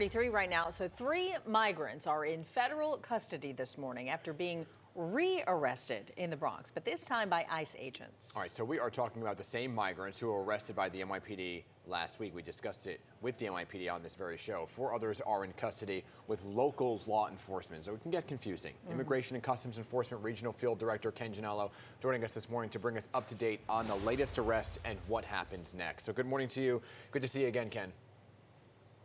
7:33 right now. So 3 migrants are in federal custody this morning after being rearrested in the Bronx, but this time by ICE agents. All right, so we are talking about the same migrants who were arrested by the NYPD last week. We discussed it with the NYPD on this very show. 4 others are in custody with local law enforcement, so it can get confusing. Immigration and Customs Enforcement Regional Field Director Ken Genalo joining us this morning to bring us up to date on the latest arrests and what happens next. So good morning to you. Good to see you again, Ken.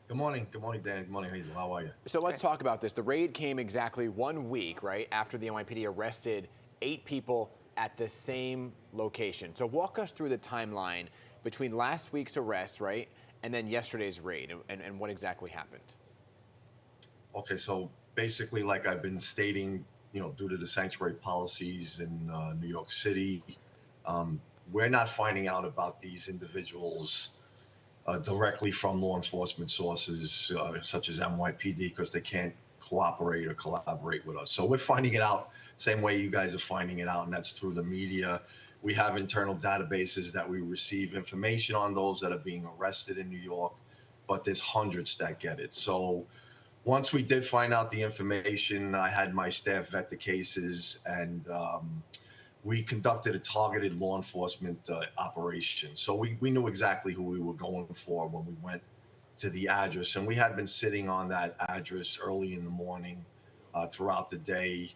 Good morning. Good morning, Dan. Good morning, Hazel. How are you? So let's talk about this. The raid came exactly 1 week, right, after the NYPD arrested 8 people at the same location. So walk us through the timeline between last week's arrest, right, and then yesterday's raid, and what exactly happened. Okay, so basically, like I've been stating, due to the sanctuary policies in New York City, we're not finding out about these individuals directly from law enforcement sources such as NYPD because they can't cooperate or collaborate with us. So we're finding it out same way you guys are finding it out, and that's through the media. We have internal databases that we receive information on those that are being arrested in New York, but there's hundreds that get it. So once we did find out the information, I had my staff vet the cases, and we conducted a targeted law enforcement operation. So we knew exactly who we were going for when we went to the address. And we had been sitting on that address early in the morning throughout the day,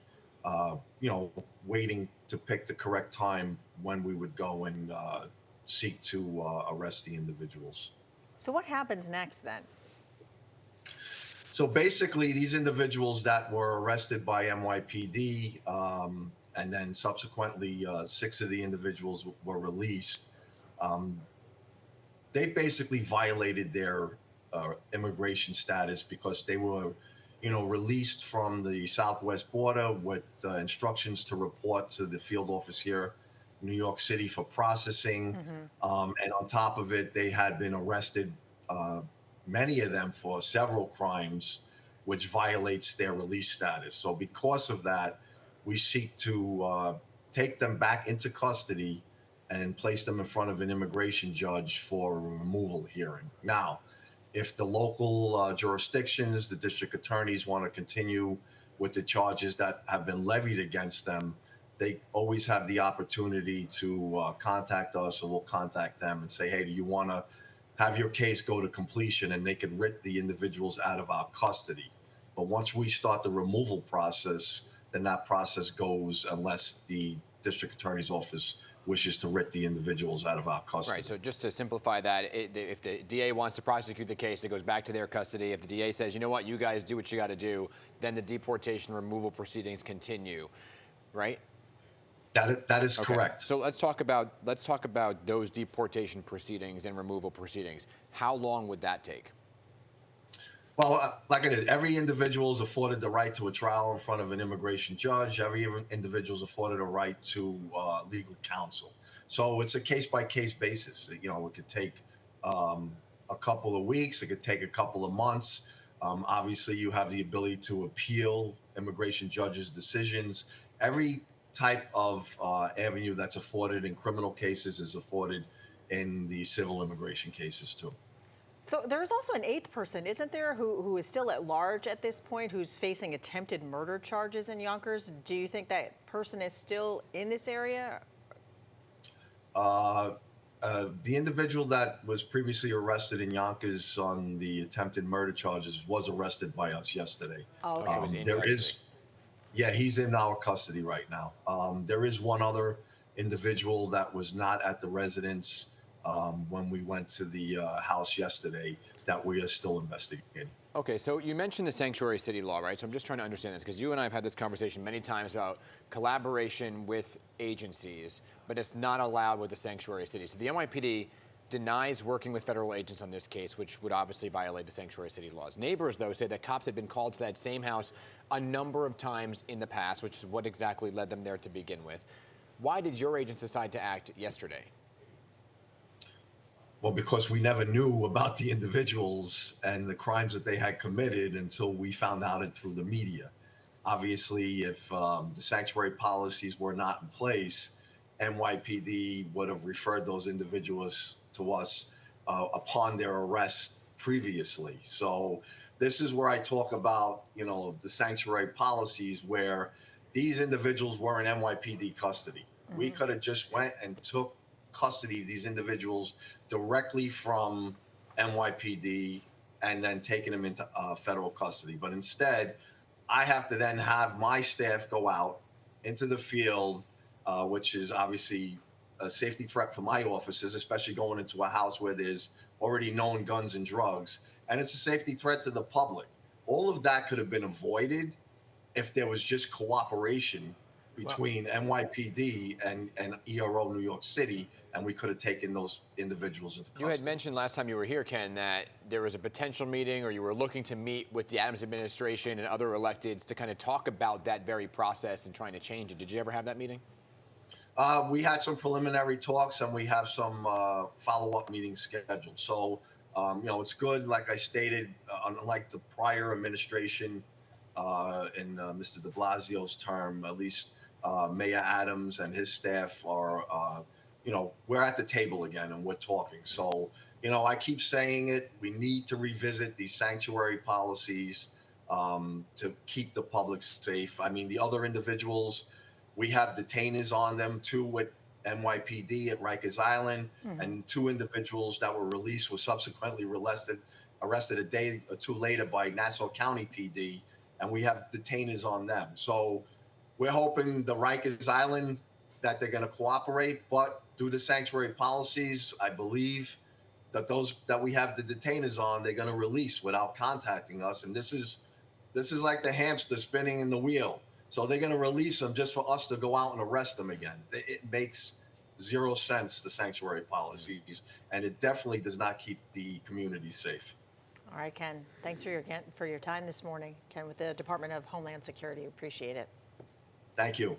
waiting to pick the correct time when we would go and seek to arrest the individuals. So what happens next then? So basically, these individuals that were arrested by NYPD, and then subsequently 6 of the individuals were released. They basically violated their immigration status because they were, released from the southwest border with instructions to report to the field office here in New York City for processing. And on top of it, they had been arrested, many of them for several crimes, which violates their release status. So because of that, we seek to take them back into custody and place them in front of an immigration judge for a removal hearing. Now, if the local jurisdictions, the district attorneys want to continue with the charges that have been levied against them, they always have the opportunity to contact us, or we'll contact them and say, hey, do you want to have your case go to completion? And they could writ the individuals out of our custody. But once we start the removal process, then that process goes unless the district attorney's office wishes to writ the individuals out of our custody. Right, so just to simplify that, if the DA wants to prosecute the case, it goes back to their custody. If the DA says, you know what, you guys do what you got to do, then the deportation removal proceedings continue, right? That is okay. Correct. So let's talk about those deportation proceedings and removal proceedings. How long would that take? Well, like I said, every individual is afforded the right to a trial in front of an immigration judge. Every individual is afforded a right to legal counsel. So it's a case-by-case basis. It could take a couple of weeks. It could take a couple of months. Obviously, you have the ability to appeal immigration judges' decisions. Every type of avenue that's afforded in criminal cases is afforded in the civil immigration cases, too. So there's also an 8th person, isn't there, who is still at large at this point, who's facing attempted murder charges in Yonkers? Do you think that person is still in this area? The individual that was previously arrested in Yonkers on the attempted murder charges was arrested by us yesterday. Oh, okay. He's in our custody right now. There is one other individual that was not at the residence when we went to the house yesterday that we are still investigating. Okay, so you mentioned the sanctuary city law, right? So I'm just trying to understand this because you and I have had this conversation many times about collaboration with agencies, but it's not allowed with the sanctuary city. So the NYPD denies working with federal agents on this case, which would obviously violate the sanctuary city laws. Neighbors, though, say that cops had been called to that same house a number of times in the past, which is what exactly led them there to begin with. Why did your agents decide to act yesterday? Well, because we never knew about the individuals and the crimes that they had committed until we found out it through the media. Obviously, if the sanctuary policies were not in place, NYPD would have referred those individuals to us upon their arrest previously. So this is where I talk about, you know, the sanctuary policies where these individuals were in NYPD custody. We could have just went and took custody of these individuals directly from NYPD and then taken them into federal custody. But instead, I have to then have my staff go out into the field, which is obviously a safety threat for my officers, especially going into a house where there's already known guns and drugs. And it's a safety threat to the public. All of that could have been avoided if there was just cooperation between NYPD and ERO New York City, and we could have taken those individuals into custody. You had mentioned last time you were here, Ken, that there was a potential meeting, or you were looking to meet with the Adams administration and other electeds to kind of talk about that very process and trying to change it. Did you ever have that meeting? We had some preliminary talks, and we have some follow-up meetings scheduled. So, you know, it's good. Like I stated, unlike the prior administration in Mr. de Blasio's term, at least Mayor Adams and his staff are, you know, we're at the table again and we're talking. So, you know, I keep saying it. We need to revisit these sanctuary policies to keep the public safe. I mean, the other individuals, we have detainers on them, 2 with NYPD at Rikers Island, and 2 individuals that were released were subsequently arrested a day or 2 later by Nassau County PD, and we have detainers on them. So we're hoping the Rikers Island that they're going to cooperate, but due to sanctuary policies, I believe that those that we have the detainers on, they're going to release without contacting us, and this is like the hamster spinning in the wheel. So they're going to release them just for us to go out and arrest them again. It makes zero sense, the sanctuary policies, and it definitely does not keep the community safe. All right, Ken, thanks for your time this morning. Ken with the Department of Homeland Security, appreciate it. Thank you.